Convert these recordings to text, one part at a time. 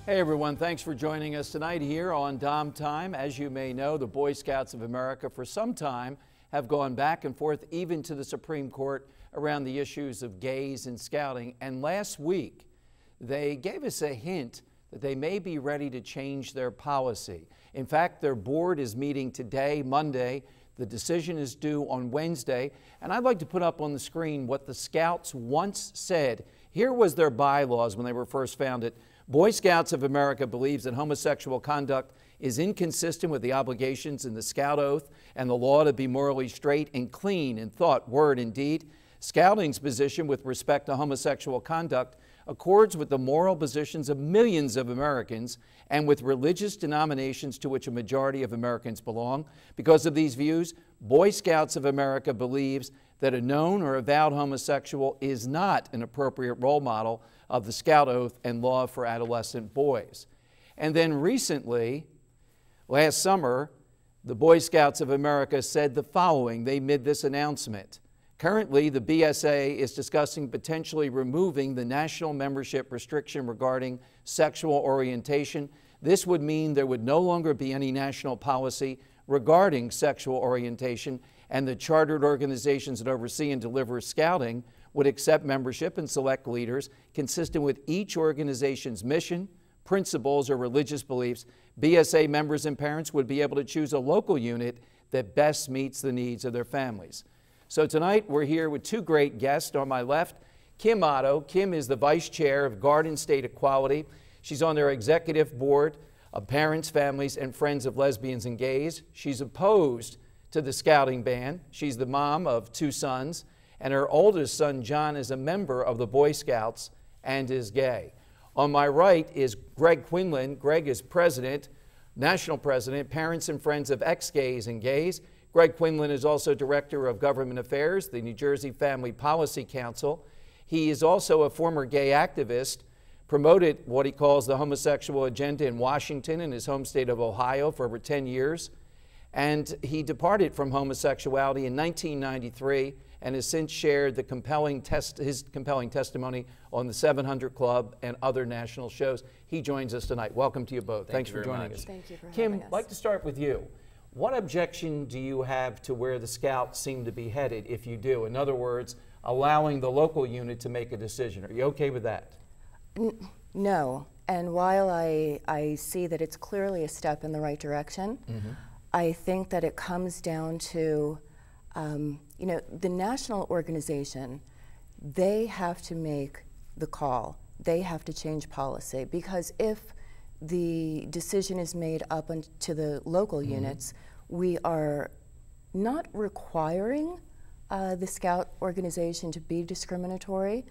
Hey everyone, thanks for joining us tonight here on Dom Time. As you may know, the Boy Scouts of America for some time have gone back and forth even to the Supreme Court around the issues of gays and scouting. And last week, they gave us a hint that they may be ready to change their policy. In fact, their board is meeting today, Monday. The decision is due on Wednesday. And I'd like to put up on the screen what the Scouts once said. Here was their bylaws when they were first founded. Boy Scouts of America believes that homosexual conduct is inconsistent with the obligations in the Scout Oath and the law to be morally straight and clean in thought, word, and deed. Scouting's position with respect to homosexual conduct accords with the moral positions of millions of Americans and with religious denominations to which a majority of Americans belong. Because of these views, Boy Scouts of America believes that a known or avowed homosexual is not an appropriate role model of the Scout Oath and law for adolescent boys. And then recently, last summer, the Boy Scouts of America said the following. They made this announcement. Currently, the BSA is discussing potentially removing the national membership restriction regarding sexual orientation. This would mean there would no longer be any national policy regarding sexual orientation, and the chartered organizations that oversee and deliver scouting would accept membership and select leaders consistent with each organization's mission, principles, or religious beliefs. BSA members and parents would be able to choose a local unit that best meets the needs of their families. So tonight we're here with two great guests. On my left, Kim Otto. Kim is the Vice Chair of Garden State Equality. She's on their executive board of Parents, Families, and Friends of Lesbians and Gays. She's opposed to the scouting ban. She's the mom of two sons, and her oldest son, John, is a member of the Boy Scouts and is gay. On my right is Greg Quinlan. Greg is president, national president, Parents and Friends of Ex-Gays and Gays. Greg Quinlan is also director of government affairs, the New Jersey Family Policy Council. He is also a former gay activist, promoted what he calls the homosexual agenda in Washington in his home state of Ohio for over 10 years. And he departed from homosexuality in 1993 and has since shared the his compelling testimony on the 700 Club and other national shows. He joins us tonight. Welcome to you both. Thanks for joining us. Thank you for having Kim, us. I'd like to start with you. What objection do you have to where the Scouts seem to be headed, if you do? In other words, allowing the local unit to make a decision. Are you okay with that? No. And while I see that it's clearly a step in the right direction, I think that it comes down to, you know, the national organization, they have to make the call. They have to change policy, because if the decision is made up to the local units, we are not requiring the Scout organization to be discriminatory,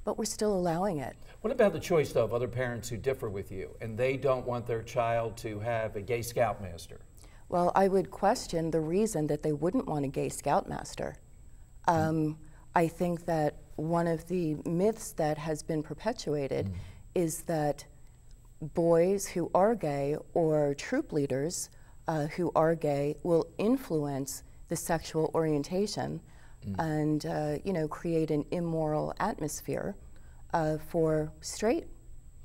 but we're still allowing it. What about the choice, though, of other parents who differ with you and they don't want their child to have a gay Scoutmaster? Well, I would question the reason that they wouldn't want a gay Scoutmaster. I think that one of the myths that has been perpetuated is that boys who are gay or troop leaders who are gay will influence the sexual orientation and you know, create an immoral atmosphere for straight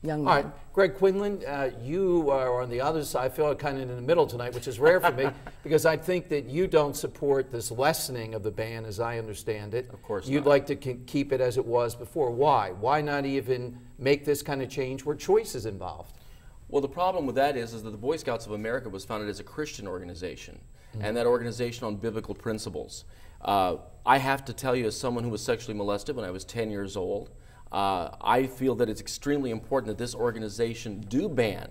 young men. All right, Greg Quinlan, you are on the other side. I feel kind of in the middle tonight, which is rare for me, because I think that you don't support this lessening of the ban, as I understand it. Of course You'd not. like to keep it as it was before. Why? Why not even make this kind of change where choice is involved? Well, the problem with that is that the Boy Scouts of America was founded as a Christian organization, and that organization on biblical principles. I have to tell you, as someone who was sexually molested when I was 10 years old, I feel that it's extremely important that this organization do ban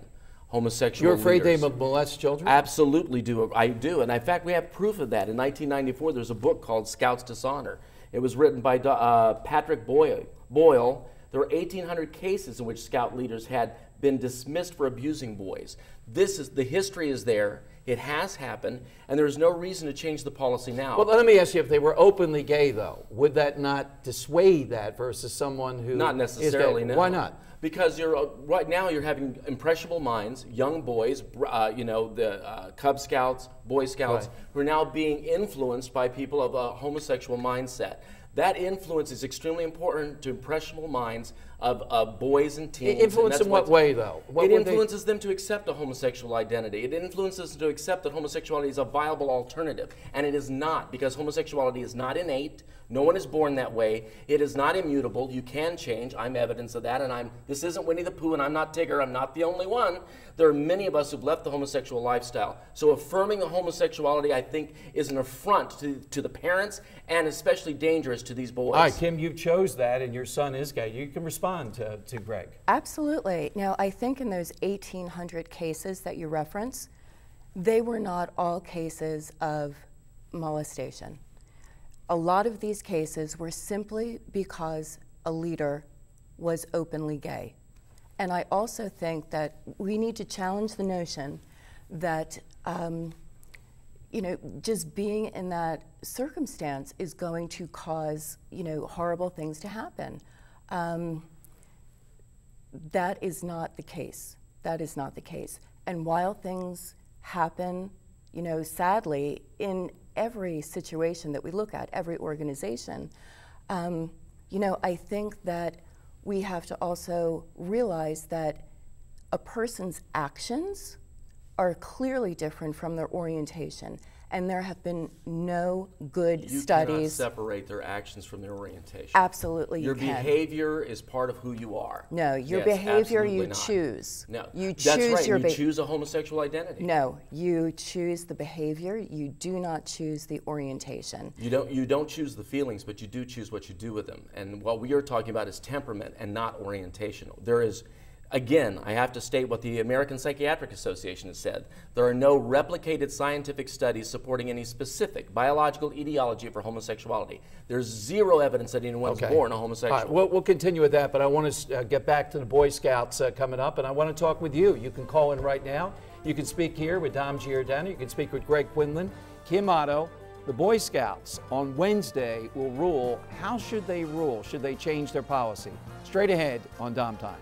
homosexual You're afraid leaders. they molest children? Absolutely do. I do. And in fact, we have proof of that. In 1994, there's a book called Scouts Dishonor. It was written by Patrick Boyle. There were 1,800 cases in which Scout leaders had been dismissed for abusing boys. The history is there. It has happened, and there's no reason to change the policy now. Well, let me ask you, if they were openly gay, though, would that not dissuade that versus someone who Not necessarily, is gay? no. Why not? Because right now you're having impressionable minds, young boys, the Cub Scouts, Boy Scouts, who are now being influenced by people of a homosexual mindset. That influence is extremely important to impressionable minds of boys and teens. Influence in what way, though? It influences them to accept a homosexual identity. It influences them to accept that homosexuality is a viable alternative. And it is not, because homosexuality is not innate. No one is born that way. It is not immutable. You can change. I'm evidence of that. And this isn't Winnie the Pooh, and I'm not Tigger. I'm not the only one. There are many of us who've left the homosexual lifestyle. So affirming the homosexuality, I think, is an affront to the parents, and especially dangerous to these boys. All right, Kim, you chose that, and your son is gay. You can respond to Greg. Absolutely. Now, I think in those 1,800 cases that you reference, they were not all cases of molestation. A lot of these cases were simply because a leader was openly gay. And I also think that we need to challenge the notion that just being in that circumstance is going to cause, horrible things to happen. That is not the case. That is not the case. And while things happen, sadly, in every situation that we look at, every organization, I think that we have to also realize that a person's actions are clearly different from their orientation. And there have been no good studies. You cannot separate their actions from their orientation. Absolutely, you can. Your behavior is part of who you are. No, your behavior you choose. No, you choose that's right. your you choose a homosexual identity. No, you choose the behavior. You do not choose the orientation. You don't choose the feelings, but you do choose what you do with them. And what we are talking about is temperament and not orientational. There is. Again, I have to state what the American Psychiatric Association has said. There are no replicated scientific studies supporting any specific biological etiology for homosexuality. There's zero evidence that anyone's born a homosexual. All right, we'll continue with that, but I want to get back to the Boy Scouts coming up, and I want to talk with you. You can call in right now. You can speak here with Dom Giordano. You can speak with Greg Quinlan, Kim Otto. The Boy Scouts on Wednesday will rule. How should they rule? Should they change their policy? Straight ahead on Dom Time.